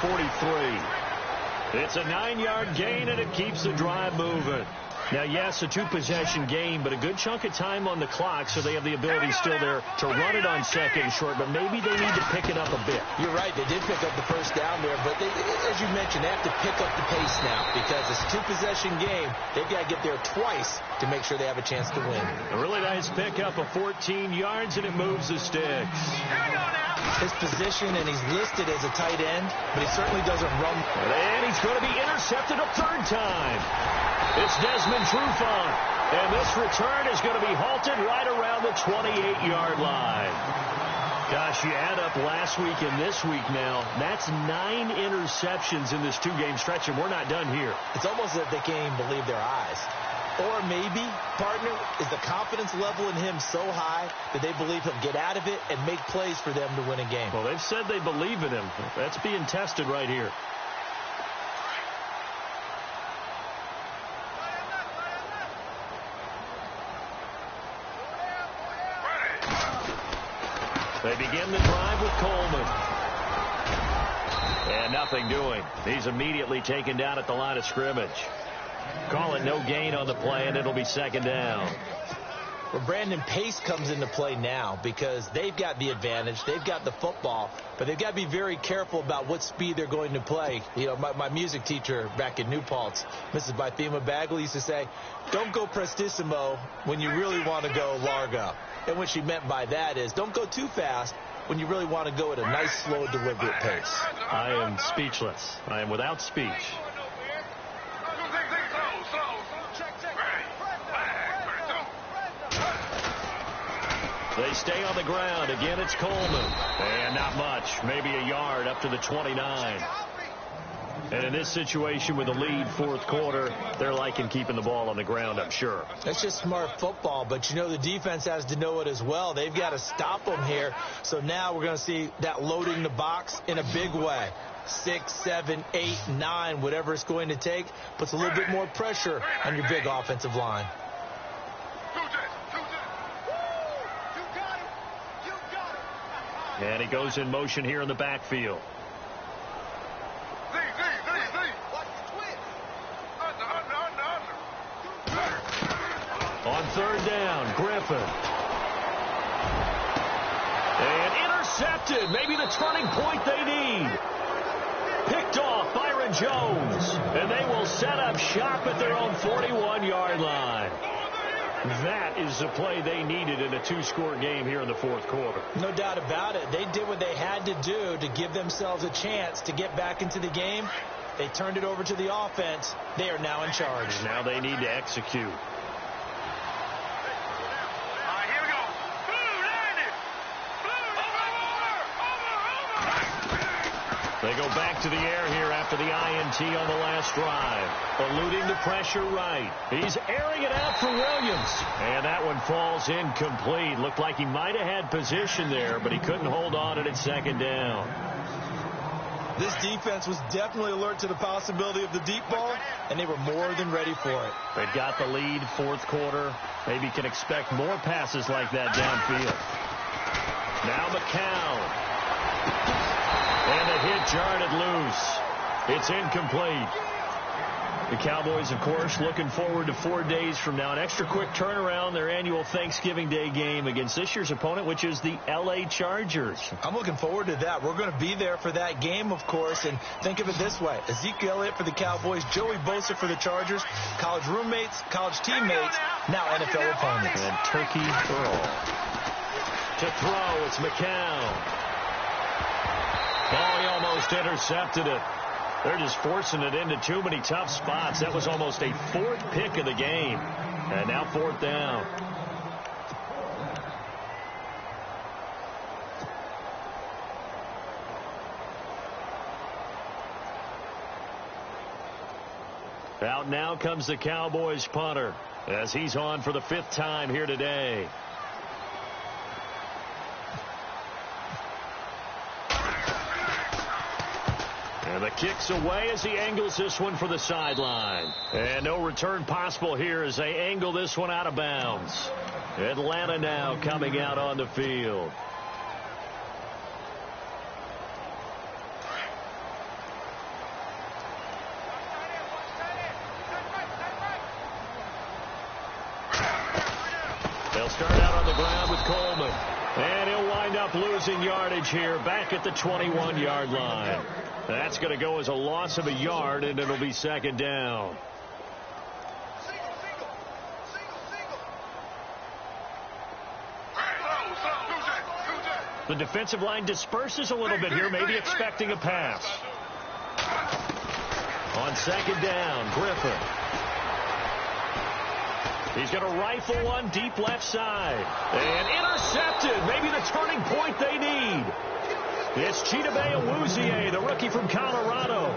43. It's a 9-yard gain, and it keeps the drive moving. Now, yes, a 2-possession game, but a good chunk of time on the clock, so they have the ability still there to run it on 2nd and short, but maybe they need to pick it up a bit. You're right. They did pick up the first down there, but as you mentioned, they have to pick up the pace now because it's a 2-possession game. They've got to get there twice to make sure they have a chance to win. A really nice pickup of 14 yards, and it moves the sticks. His position, and he's listed as a tight end, but he certainly doesn't run. And he's going to be intercepted a 3rd time. It's Desmond Trufant, and this return is going to be halted right around the 28-yard line. Gosh, you add up last week and this week now, that's 9 interceptions in this 2-game stretch, and we're not done here. It's almost as if they can't even believe their eyes. Or maybe, partner, is the confidence level in him so high that they believe he'll get out of it and make plays for them to win a game. Well, they've said they believe in him. That's being tested right here. They begin the drive with Coleman. And nothing doing. He's immediately taken down at the line of scrimmage. Call it no gain on the play, and it'll be 2nd down. Well, Brandon, pace comes into play now because they've got the advantage. They've got the football, but they've got to be very careful about what speed they're going to play. You know, my music teacher back in New Paltz, Mrs. Bythema Bagley, used to say, don't go prestissimo when you really want to go largo. And what she meant by that is don't go too fast when you really want to go at a nice, slow, deliberate pace. I am speechless. I am without speech. They stay on the ground. Again, it's Coleman. And not much. Maybe a yard up to the 29. And in this situation with the lead fourth quarter, they're liking keeping the ball on the ground, I'm sure. That's just smart football, but you know the defense has to know it as well. They've got to stop them here. So now we're going to see that loading the box in a big way. 6, 7, 8, 9, whatever it's going to take, puts a little bit more pressure on your big offensive line. And he goes in motion here in the backfield. On third down, Griffin. And intercepted. Maybe the turning point they need. Picked off Byron Jones. And they will set up shop at their own 41-yard line. That is the play they needed in a two-score game here in the fourth quarter. No doubt about it. They did what they had to do to give themselves a chance to get back into the game. They turned it over to the offense. They are now in charge. And now they need to execute. They go back to the air here after the INT on the last drive. Eluding the pressure right. He's airing it out for Williams. And that one falls incomplete. Looked like he might have had position there, but he couldn't hold on at second down. This defense was definitely alert to the possibility of the deep ball, and they were more than ready for it. They've got the lead fourth quarter. Maybe can expect more passes like that downfield. Now McCown. And the hit jarred loose. It's incomplete. The Cowboys, of course, looking forward to 4 days from now. An extra quick turnaround, their annual Thanksgiving Day game against this year's opponent, which is the L.A. Chargers. I'm looking forward to that. We're going to be there for that game, of course. And think of it this way. Ezekiel Elliott for the Cowboys, Joey Bosa for the Chargers, college roommates, college teammates, now NFL opponents. And turkey for all. To throw, it's McCown. Oh, he almost intercepted it. They're just forcing it into too many tough spots. That was almost a fourth pick of the game. And now fourth down. Out now comes the Cowboys punter as he's on for the 5th time here today. And the kick's away as he angles this one for the sideline. And no return possible here as they angle this one out of bounds. Atlanta now coming out on the field. They'll start out on the ground with Coleman. And he'll wind up losing yardage here back at the 21-yard line. That's going to go as a loss of a yard, and it'll be second down. The defensive line disperses a little bit here, maybe expecting a pass. On second down, Griffin. He's going to rifle one deep left side. And intercepted. Maybe the turning point they need. It's Chidobe Awuzie, the rookie from Colorado.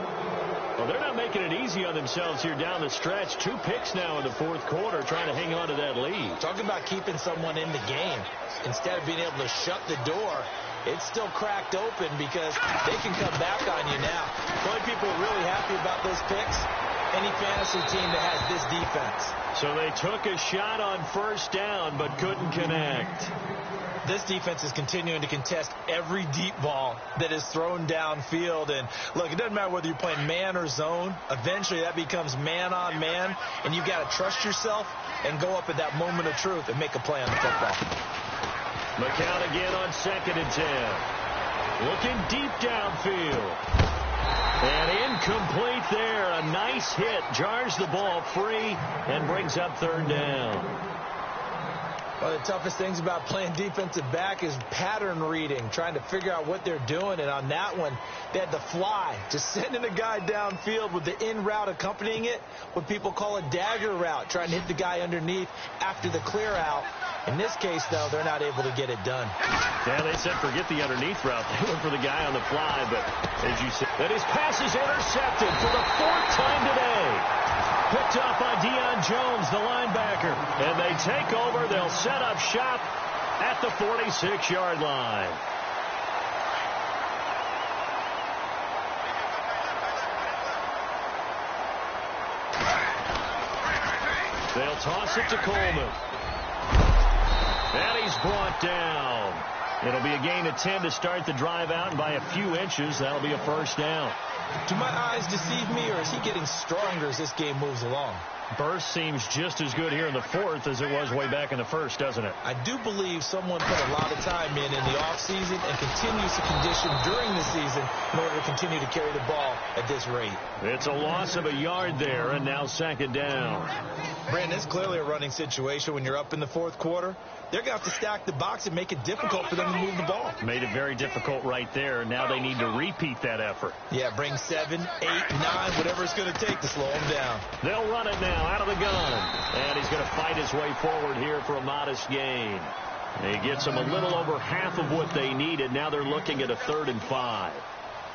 Well, they're not making it easy on themselves here down the stretch. 2 picks now in the fourth quarter trying to hang on to that lead. Talking about keeping someone in the game. Instead of being able to shut the door, it's still cracked open because they can come back on you now. The only people really happy about those picks, any fantasy team that has this defense. So they took a shot on first down but couldn't connect. This defense is continuing to contest every deep ball that is thrown downfield. And, look, it doesn't matter whether you're playing man or zone. Eventually, that becomes man-on-man, and you've got to trust yourself and go up at that moment of truth and make a play on the football. McCown again on 2nd and 10. Looking deep downfield. And incomplete there. A nice hit. Jars the ball free and brings up 3rd down. One of the toughest things about playing defensive back is pattern reading, trying to figure out what they're doing. And on that one, they had the fly, just sending a guy downfield with the in route accompanying it, what people call a dagger route, trying to hit the guy underneath after the clear out. In this case, though, they're not able to get it done. Yeah, they said forget the underneath route. They went for the guy on the fly, but as you said, that his pass is intercepted for the 4th time today. Picked up by Deion Jones, the linebacker. And they take over. They'll set up shop at the 46-yard line. They'll toss it to Coleman. And he's brought down. It'll be a gain of 10 to start the drive out, and by a few inches, that'll be a 1st down. Do my eyes deceive me, or is he getting stronger as this game moves along? Burst seems just as good here in the 4th as it was way back in the 1st, doesn't it? I do believe someone put a lot of time in the offseason and continues to condition during the season in order to continue to carry the ball at this rate. It's a loss of a yard there, and now 2nd down. Brandon, it's clearly a running situation when you're up in the 4th quarter. They're going to have to stack the box and make it difficult for them to move the ball. Made it very difficult right there. Now they need to repeat that effort. Yeah, bring 7, 8, 9, whatever it's going to take to slow them down. They'll run it now out of the gun. And he's going to fight his way forward here for a modest gain. He gets them a little over half of what they needed. Now they're looking at a 3rd and 5.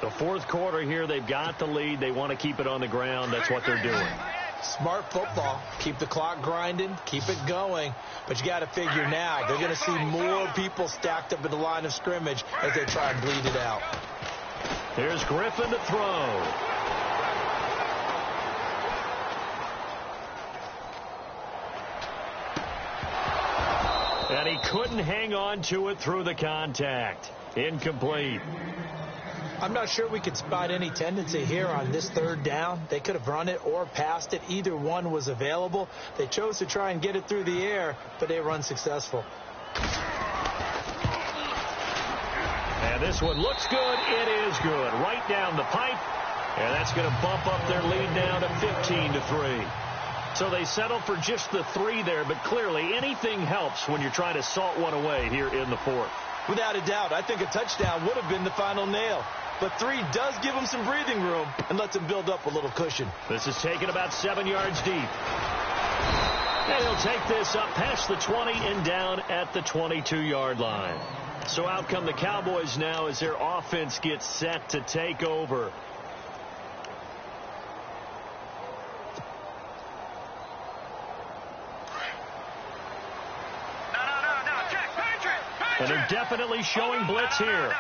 The 4th quarter here, they've got the lead. They want to keep it on the ground. That's what they're doing. Smart football. Keep the clock grinding. Keep it going. But you got to figure now, they're going to see more people stacked up at the line of scrimmage as they try and bleed it out. Here's Griffin to throw. And he couldn't hang on to it through the contact. Incomplete. I'm not sure we could spot any tendency here on this 3rd down. They could have run it or passed it. Either one was available. They chose to try and get it through the air, but they were unsuccessful. And this one looks good. It is good. Right down the pipe. And that's going to bump up their lead down to 15-3. So they settle for just the 3 there, but clearly anything helps when you're trying to salt one away here in the 4th. Without a doubt, I think a touchdown would have been the final nail. But 3 does give them some breathing room and lets them build up a little cushion. This is taken about 7 yards deep. And he'll take this up past the 20 and down at the 22-yard line. So out come the Cowboys now as their offense gets set to take over. And they're definitely showing blitz here.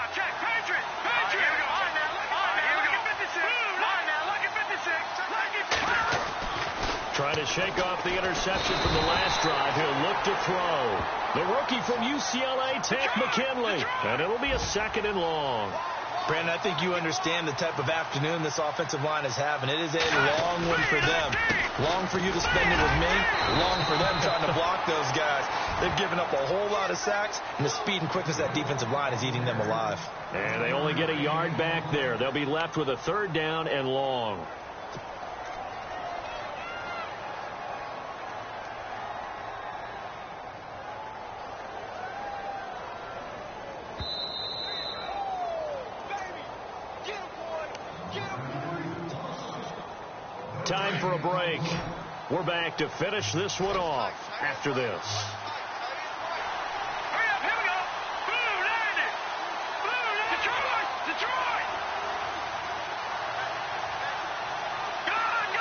Trying to shake off the interception from the last drive. He'll look to throw. The rookie from UCLA, Tank McKinley. And it'll be a 2nd and long. Brandon, I think you understand the type of afternoon this offensive line is having. It is a long one for them. Long for you to spend it with me. Long for them trying to block those guys. They've given up a whole lot of sacks, and the speed and quickness of that defensive line is eating them alive. And they only get a yard back there. They'll be left with a 3rd down and long. Time for a break. We're back to finish this one off after this. Hurry up, here we go. Boom, landed. Boom, Detroit. Detroit. Gone.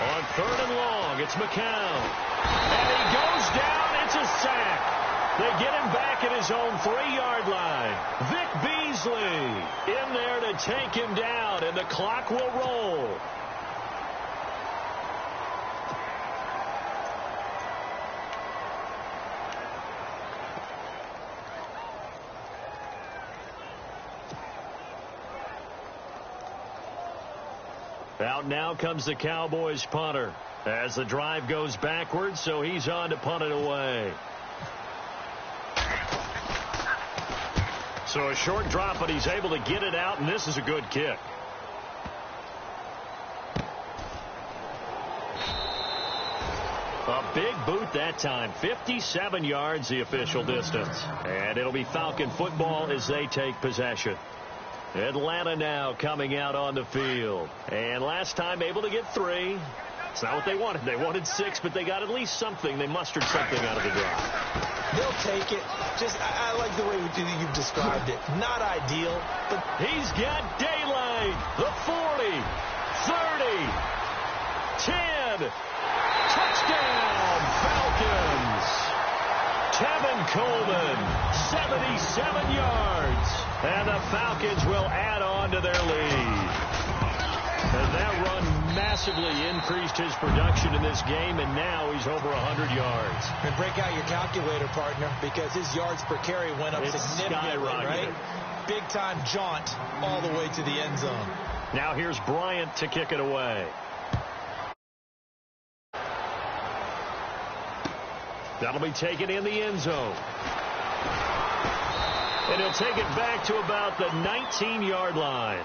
On 3rd and long, it's McCown. And he goes down. It's a sack. They get him back at his own 3-yard line. Vic Beasley in there to take him down, and the clock will roll. Out now comes the Cowboys punter as the drive goes backwards, so he's on to punt it away. So a short drop, but he's able to get it out, and this is a good kick. A big boot that time. 57 yards the official distance. And it'll be Falcon football as they take possession. Atlanta now coming out on the field. And last time able to get 3. It's not what they wanted. They wanted 6, but they got at least something. They mustered something out of the drive. They'll take it. I like the way you've described it. Not ideal, but he's got daylight. The 40, 30, 10. Touchdown, Falcons. Tevin Coleman, 77 yards. And the Falcons will add on to their lead. And that run massively increased his production in this game, and now he's over 100 yards. And break out your calculator, partner, because his yards per carry went up significantly, right? Big-time jaunt all the way to the end zone. Now here's Bryant to kick it away. That'll be taken in the end zone. And he'll take it back to about the 19-yard line.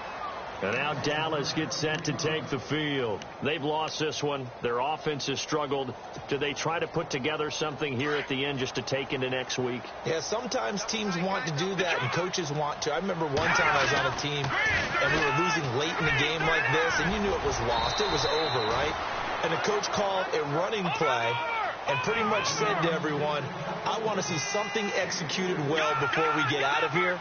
And now Dallas gets set to take the field. They've lost this one. Their offense has struggled. Do they try to put together something here at the end just to take into next week? Yeah, sometimes teams want to do that and coaches want to. I remember one time I was on a team and we were losing late in the game like this, and you knew it was lost. It was over, right? And the coach called a running play and pretty much said to everyone, I want to see something executed well before we get out of here.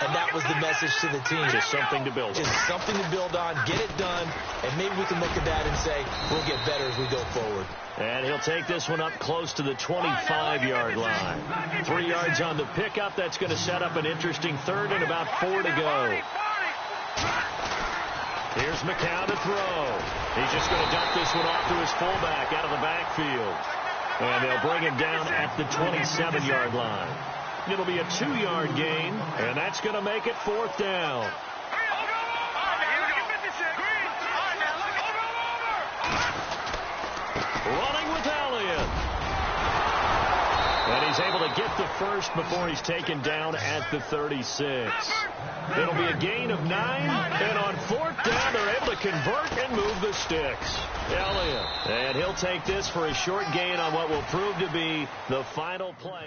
And that was the message to the team. Just something to build on. Just something to build on, get it done, and maybe we can look at that and say, we'll get better as we go forward. And he'll take this one up close to the 25-yard line. 3 yards on the pickup. That's going to set up an interesting third and about 4 to go. Here's McCown to throw. He's just going to dump this one off to his fullback out of the backfield. And they'll bring him down at the 27-yard line. It'll be a 2-yard gain, and that's going to make it 4th down. Running with Elliott. And he's able to get the first before he's taken down at the 36. It'll be a gain of 9, and on 4th down, they're able to convert and move the sticks. Elliott, and he'll take this for a short gain on what will prove to be the final play.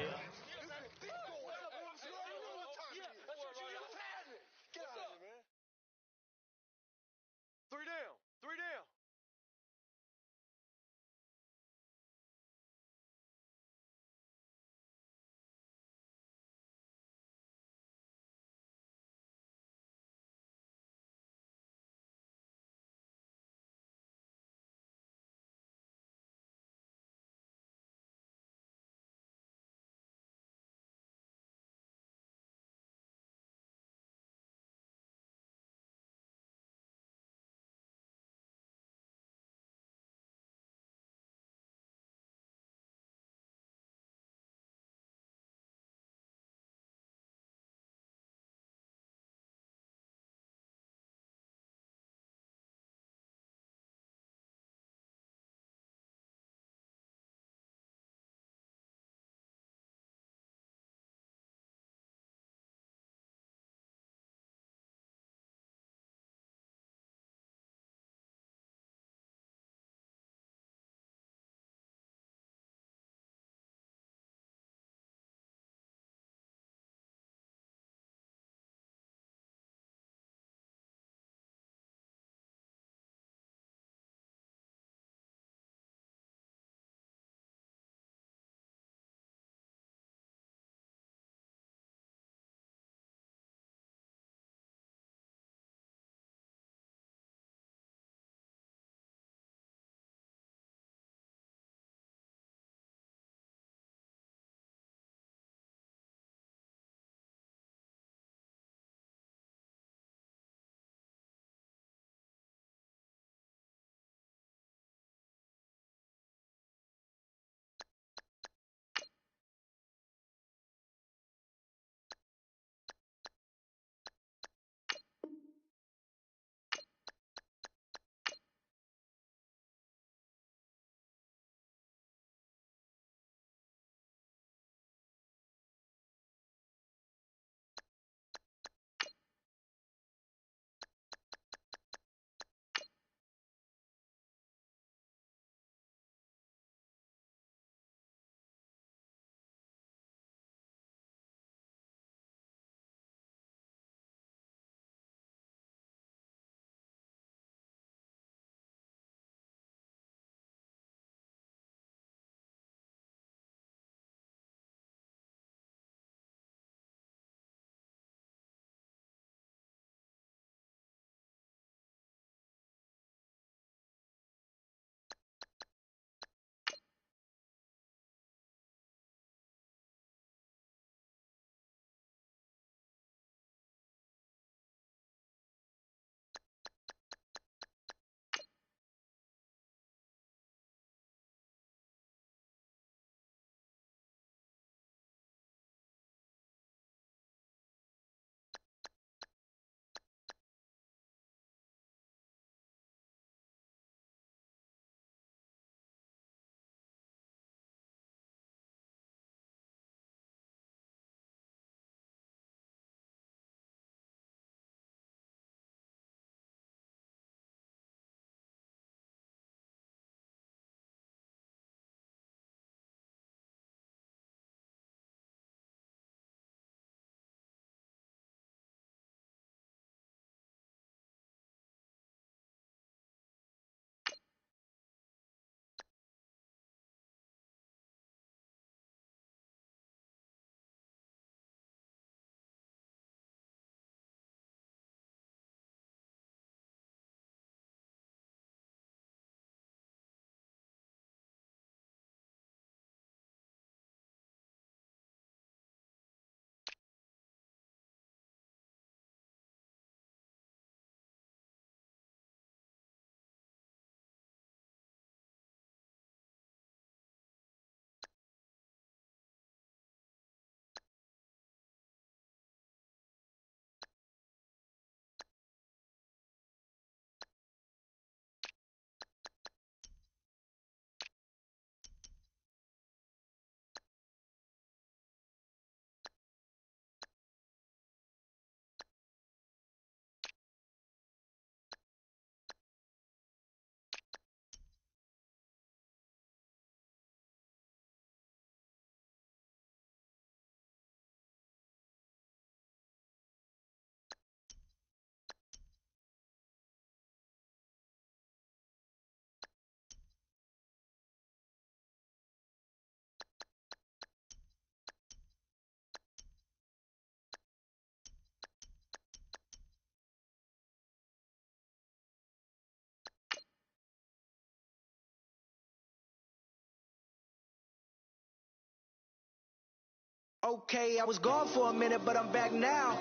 Okay, I was gone for a minute, but I'm back now.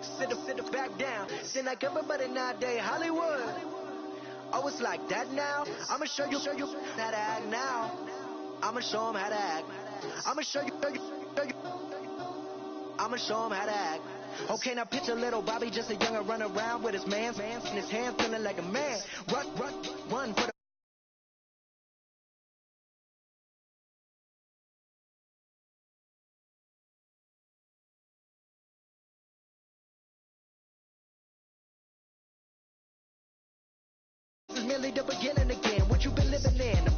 Sit back down. Seem like everybody nowadays, Hollywood. Oh, it's like that now? I'ma show you how to act now. I'ma show them how to act. I'ma show you. I'ma show them how to act. Okay, now picture little Bobby, just a younger run around with his man in his hand, feeling like a man. Run for the This is merely the beginning again. What you been living in?